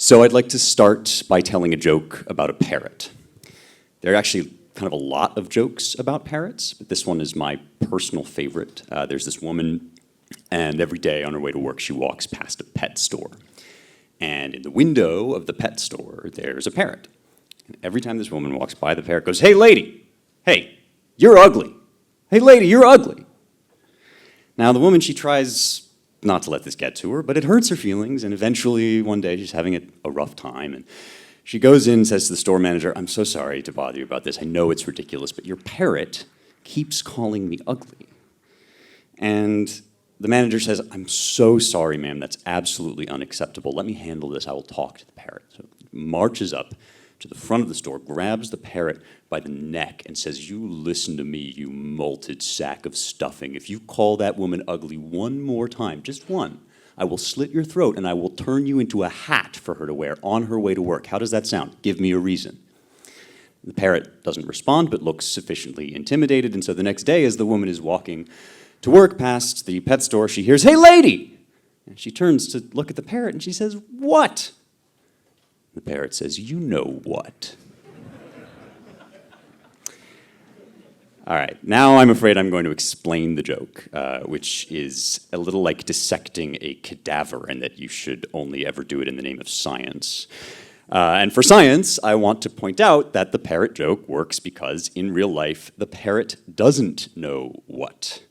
So I'd like to start by telling a joke about a parrot. There are actually kind of a lot of jokes about parrots, but this one is my personal favorite. There's this woman, and every day on her way to work, she walks past a pet store. And in the window of the pet store, there's a parrot. And every time this woman walks by, the parrot goes, "Hey, lady! Hey, you're ugly! Hey, lady, you're ugly!" Now, the woman, she tries not to let this get to her, but it hurts her feelings, and eventually, one day, she's having a rough time, and she goes in and says to the store manager, "I'm so sorry to bother you about this. I know it's ridiculous, but your parrot keeps calling me ugly." And the manager says, "I'm so sorry, ma'am. That's absolutely unacceptable. Let me handle this. I will talk to the parrot." So marches up to the front of the store, grabs the parrot by the neck and says, "You listen to me, you malted sack of stuffing. If you call that woman ugly one more time, just one, I will slit your throat and I will turn you into a hat for her to wear on her way to work. How does that sound? Give me a reason." The parrot doesn't respond but looks sufficiently intimidated, and so the next day as the woman is walking to work past the pet store, she hears, "Hey, lady!" And she turns to look at the parrot and she says, "What?" The parrot says, "You know what." All right, now I'm afraid I'm going to explain the joke, which is a little like dissecting a cadaver, and that you should only ever do it in the name of science. And for science, I want to point out that the parrot joke works because in real life, the parrot doesn't know what.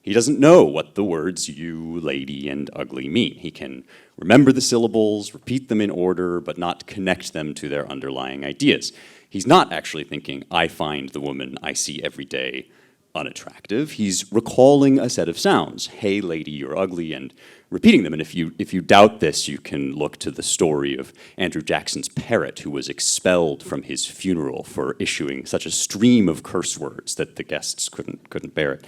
He doesn't know what the words you, lady, and ugly mean. He can remember the syllables, repeat them in order, but not connect them to their underlying ideas. He's not actually thinking, "I find the woman I see every day unattractive." He's recalling a set of sounds, "Hey, lady, you're ugly," and repeating them. And if you doubt this, you can look to the story of Andrew Jackson's parrot, who was expelled from his funeral for issuing such a stream of curse words that the guests couldn't bear it.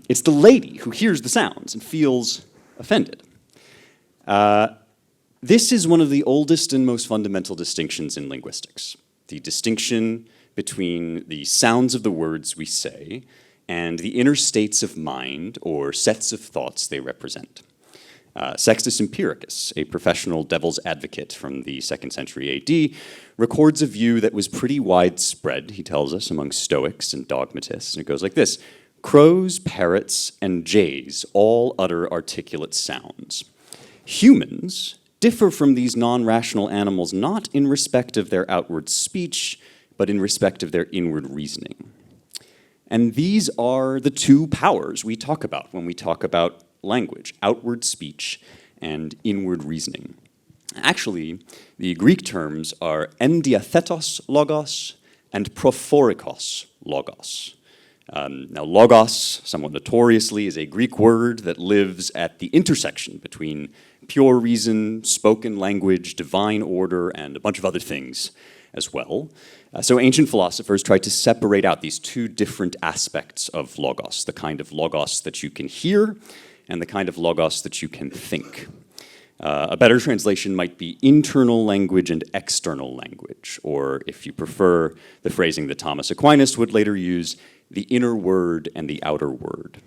It's the lady who hears the sounds and feels offended. This is one of the oldest and most fundamental distinctions in linguistics. The distinction between the sounds of the words we say and the inner states of mind or sets of thoughts they represent. Sextus Empiricus, a professional devil's advocate from the 2nd century AD, records a view that was pretty widespread, he tells us, among Stoics and dogmatists, and it goes like this: "Crows, parrots, and jays all utter articulate sounds. Humans differ from these non-rational animals not in respect of their outward speech, but in respect of their inward reasoning." And these are the two powers we talk about when we talk about language: outward speech and inward reasoning. Actually, the Greek terms are endiathetos logos and prophorikos logos. Now, logos, somewhat notoriously, is a Greek word that lives at the intersection between pure reason, spoken language, divine order, and a bunch of other things as well. So ancient philosophers tried to separate out these two different aspects of logos, the kind of logos that you can hear and the kind of logos that you can think. A better translation might be internal language and external language, or if you prefer the phrasing that Thomas Aquinas would later use, the inner word and the outer word.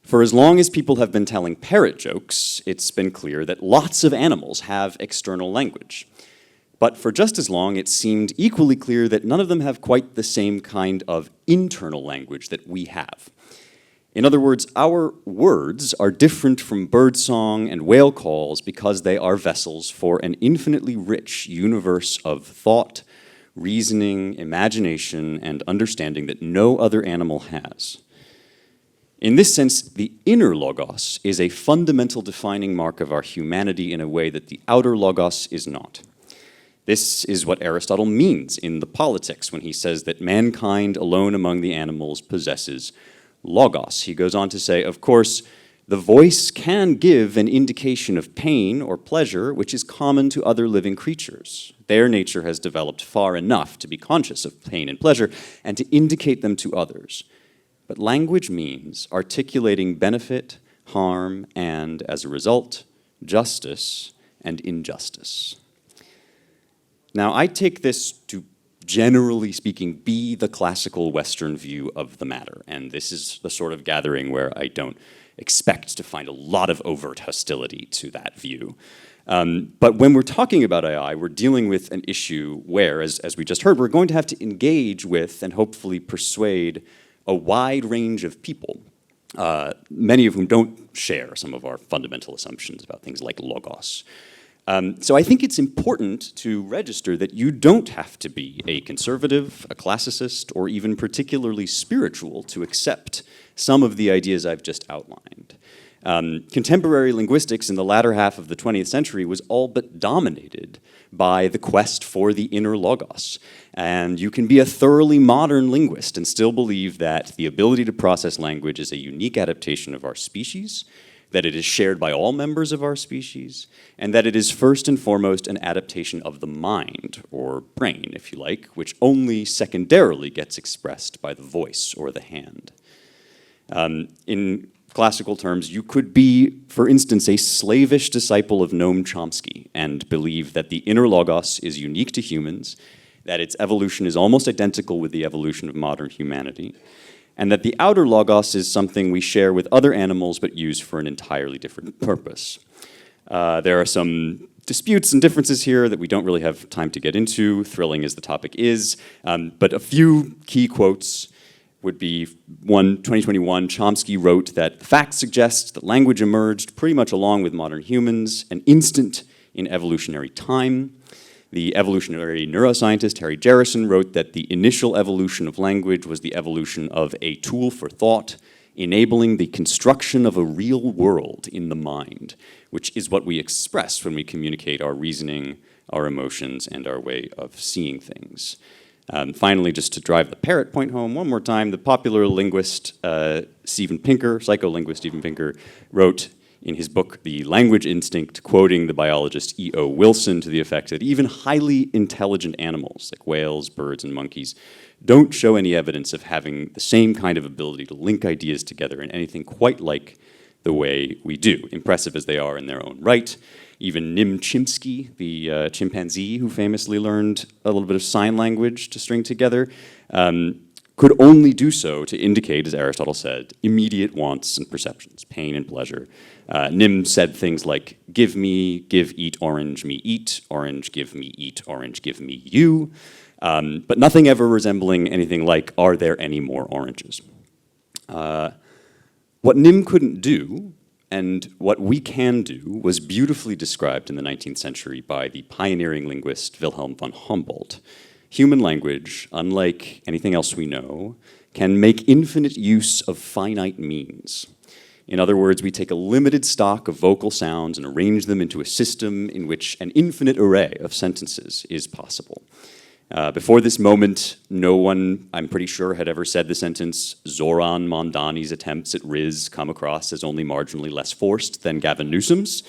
For as long as people have been telling parrot jokes, it's been clear that lots of animals have external language. But for just as long, it seemed equally clear that none of them have quite the same kind of internal language that we have. In other words, our words are different from birdsong and whale calls because they are vessels for an infinitely rich universe of thought, reasoning, imagination, and understanding that no other animal has. In this sense, the inner logos is a fundamental defining mark of our humanity in a way that the outer logos is not. This is what Aristotle means in the Politics when he says that mankind alone among the animals possesses logos. He goes on to say, of course, the voice can give an indication of pain or pleasure, which is common to other living creatures. Their nature has developed far enough to be conscious of pain and pleasure and to indicate them to others. But language means articulating benefit, harm, and, as a result, justice and injustice. Now, I take this to, generally speaking, be the classical Western view of the matter, and this is the sort of gathering where I don't expect to find a lot of overt hostility to that view. But when we're talking about AI, we're dealing with an issue where, as we just heard, we're going to have to engage with and hopefully persuade a wide range of people, many of whom don't share some of our fundamental assumptions about things like logos. So I think it's important to register that you don't have to be a conservative, a classicist, or even particularly spiritual to accept some of the ideas I've just outlined. Contemporary linguistics in the latter half of the 20th century was all but dominated by the quest for the inner logos. And you can be a thoroughly modern linguist and still believe that the ability to process language is a unique adaptation of our species, that it is shared by all members of our species, and that it is first and foremost an adaptation of the mind, or brain, if you like, which only secondarily gets expressed by the voice or the hand. In classical terms, you could be, for instance, a slavish disciple of Noam Chomsky and believe that the inner logos is unique to humans, that its evolution is almost identical with the evolution of modern humanity, and that the outer logos is something we share with other animals but use for an entirely different purpose. There are some disputes and differences here that we don't really have time to get into, thrilling as the topic is, but a few key quotes would be, 2021, Chomsky wrote that the facts suggest that language emerged pretty much along with modern humans, an instant in evolutionary time. The evolutionary neuroscientist Harry Jarrison wrote that the initial evolution of language was the evolution of a tool for thought, enabling the construction of a real world in the mind, which is what we express when we communicate our reasoning, our emotions, and our way of seeing things. Finally, just to drive the parrot point home one more time, the popular linguist Steven Pinker, psycholinguist Steven Pinker, wrote in his book, The Language Instinct, quoting the biologist E.O. Wilson to the effect that even highly intelligent animals, like whales, birds, and monkeys, don't show any evidence of having the same kind of ability to link ideas together in anything quite like the way we do, impressive as they are in their own right. Even Nim Chimpsky, the chimpanzee who famously learned a little bit of sign language to string together, could only do so to indicate, as Aristotle said, immediate wants and perceptions, pain and pleasure. Nim said things like, give me, give, eat, orange, me, eat, orange, give me, eat, orange, give me, you, but nothing ever resembling anything like, are there any more oranges? What Nim couldn't do, and what we can do, was beautifully described in the 19th century by the pioneering linguist Wilhelm von Humboldt. Human language, unlike anything else we know, can make infinite use of finite means. In other words, we take a limited stock of vocal sounds and arrange them into a system in which an infinite array of sentences is possible. Before this moment, no one, I'm pretty sure, had ever said the sentence, Zoran Mondani's attempts at Riz come across as only marginally less forced than Gavin Newsom's.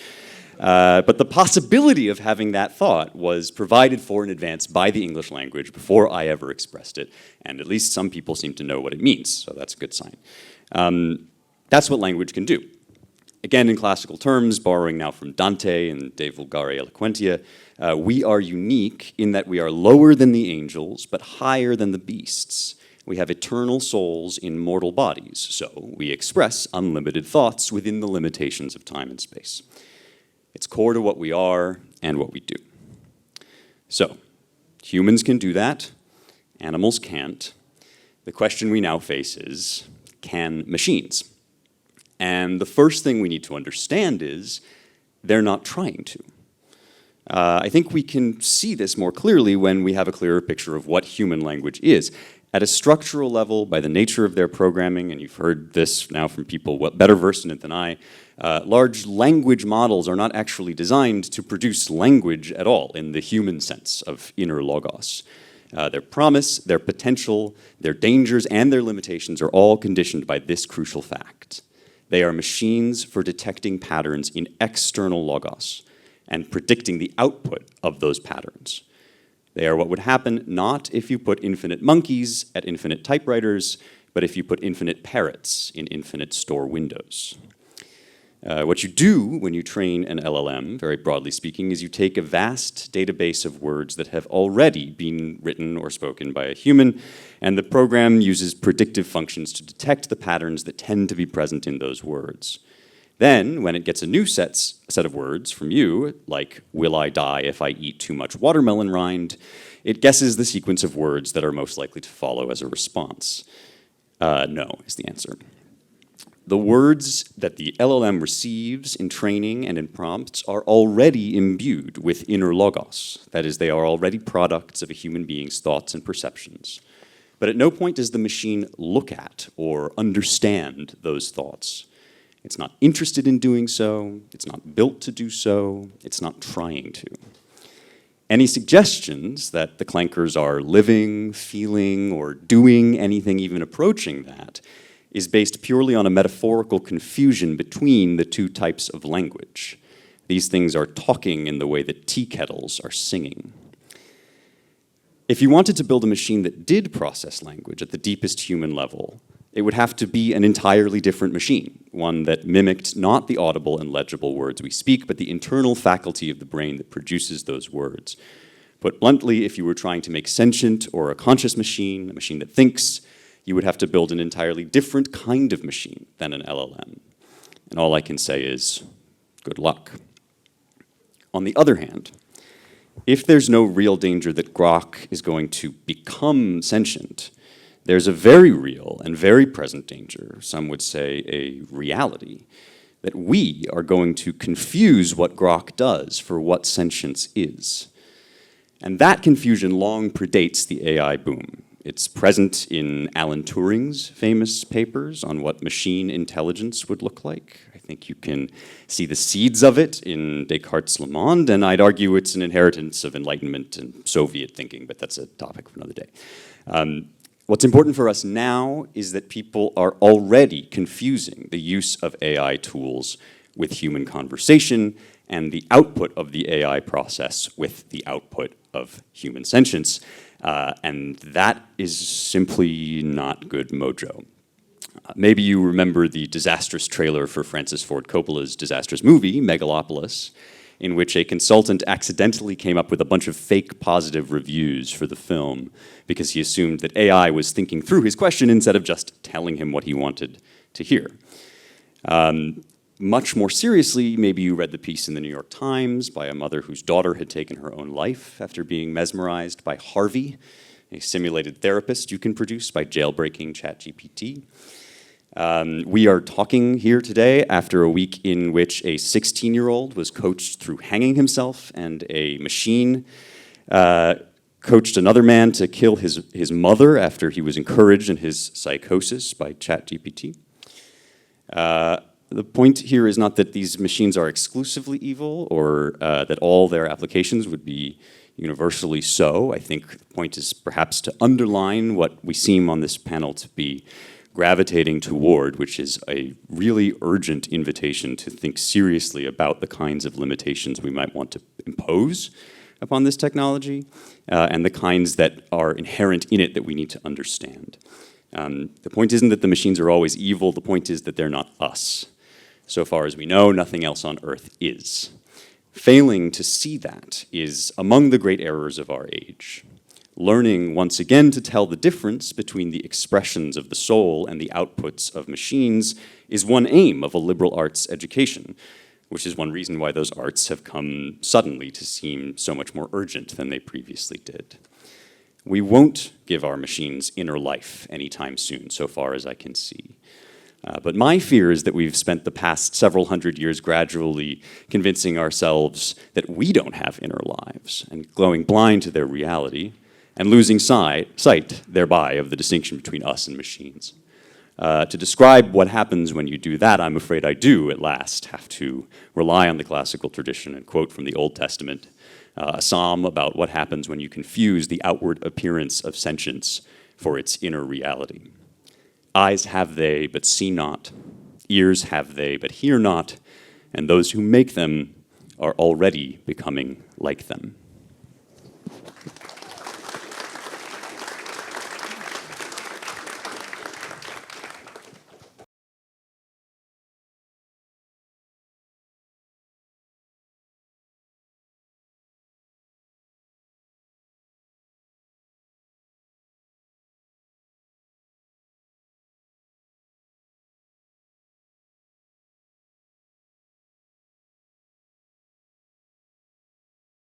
But the possibility of having that thought was provided for in advance by the English language before I ever expressed it, and at least some people seem to know what it means, so that's a good sign. That's what language can do. Again, in classical terms, borrowing now from Dante and De Vulgare Eloquentia, we are unique in that we are lower than the angels, but higher than the beasts. We have eternal souls in mortal bodies, so we express unlimited thoughts within the limitations of time and space. It's core to what we are and what we do. So, humans can do that, animals can't. The question we now face is, can machines? And the first thing we need to understand is, they're not trying to. I think we can see this more clearly when we have a clearer picture of what human language is. At a structural level, by the nature of their programming, and you've heard this now from people better versed in it than I, large language models are not actually designed to produce language at all in the human sense of inner logos. Their promise, their potential, their dangers, and their limitations are all conditioned by this crucial fact. They are machines for detecting patterns in external logos and predicting the output of those patterns. They are what would happen not if you put infinite monkeys at infinite typewriters, but if you put infinite parrots in infinite store windows. What you do when you train an LLM, very broadly speaking, is you take a vast database of words that have already been written or spoken by a human, and the program uses predictive functions to detect the patterns that tend to be present in those words. Then, when it gets a new set of words from you, like, will I die if I eat too much watermelon rind, it guesses the sequence of words that are most likely to follow as a response. No is the answer. The words that the LLM receives in training and in prompts are already imbued with inner logos. That is, they are already products of a human being's thoughts and perceptions. But at no point does the machine look at or understand those thoughts. It's not interested in doing so, it's not built to do so, it's not trying to. Any suggestions that the clankers are living, feeling, or doing anything even approaching that is based purely on a metaphorical confusion between the two types of language. These things are talking in the way that tea kettles are singing. If you wanted to build a machine that did process language at the deepest human level, it would have to be an entirely different machine, one that mimicked not the audible and legible words we speak, but the internal faculty of the brain that produces those words. Put bluntly, if you were trying to make sentient or a conscious machine, a machine that thinks, you would have to build an entirely different kind of machine than an LLM. And all I can say is, good luck. On the other hand, if there's no real danger that Grok is going to become sentient, there's a very real and very present danger, some would say a reality, that we are going to confuse what Grok does for what sentience is. And that confusion long predates the AI boom. It's present in Alan Turing's famous papers on what machine intelligence would look like. I think you can see the seeds of it in Descartes' Le Monde, and I'd argue it's an inheritance of Enlightenment and Soviet thinking, but that's a topic for another day. What's important for us now is that people are already confusing the use of AI tools with human conversation and the output of the AI process with the output of human sentience. And that is simply not good mojo. Maybe you remember the disastrous trailer for Francis Ford Coppola's disastrous movie, Megalopolis, in which a consultant accidentally came up with a bunch of fake positive reviews for the film because he assumed that AI was thinking through his question instead of just telling him what he wanted to hear. Much more seriously, maybe you read the piece in the New York Times by a mother whose daughter had taken her own life after being mesmerized by Harvey, a simulated therapist you can produce by jailbreaking ChatGPT. We are talking here today after a week in which a 16-year-old was coached through hanging himself and a machine coached another man to kill his mother after he was encouraged in his psychosis by ChatGPT. The point here is not that these machines are exclusively evil or that all their applications would be universally so. I think the point is perhaps to underline what we seem on this panel to be gravitating toward, which is a really urgent invitation to think seriously about the kinds of limitations we might want to impose upon this technology and the kinds that are inherent in it that we need to understand. The point isn't that the machines are always evil, the point is that they're not us. So far as we know, nothing else on Earth is. Failing to see that is among the great errors of our age. Learning once again to tell the difference between the expressions of the soul and the outputs of machines is one aim of a liberal arts education, which is one reason why those arts have come suddenly to seem so much more urgent than they previously did. We won't give our machines inner life anytime soon, so far as I can see. But my fear is that we've spent the past several hundred years gradually convincing ourselves that we don't have inner lives and going blind to their reality and losing sight thereby of the distinction between us and machines. To describe what happens when you do that, I'm afraid I do, at last, have to rely on the classical tradition and quote from the Old Testament, a psalm about what happens when you confuse the outward appearance of sentience for its inner reality. Eyes have they, but see not. Ears have they, but hear not. And those who make them are already becoming like them.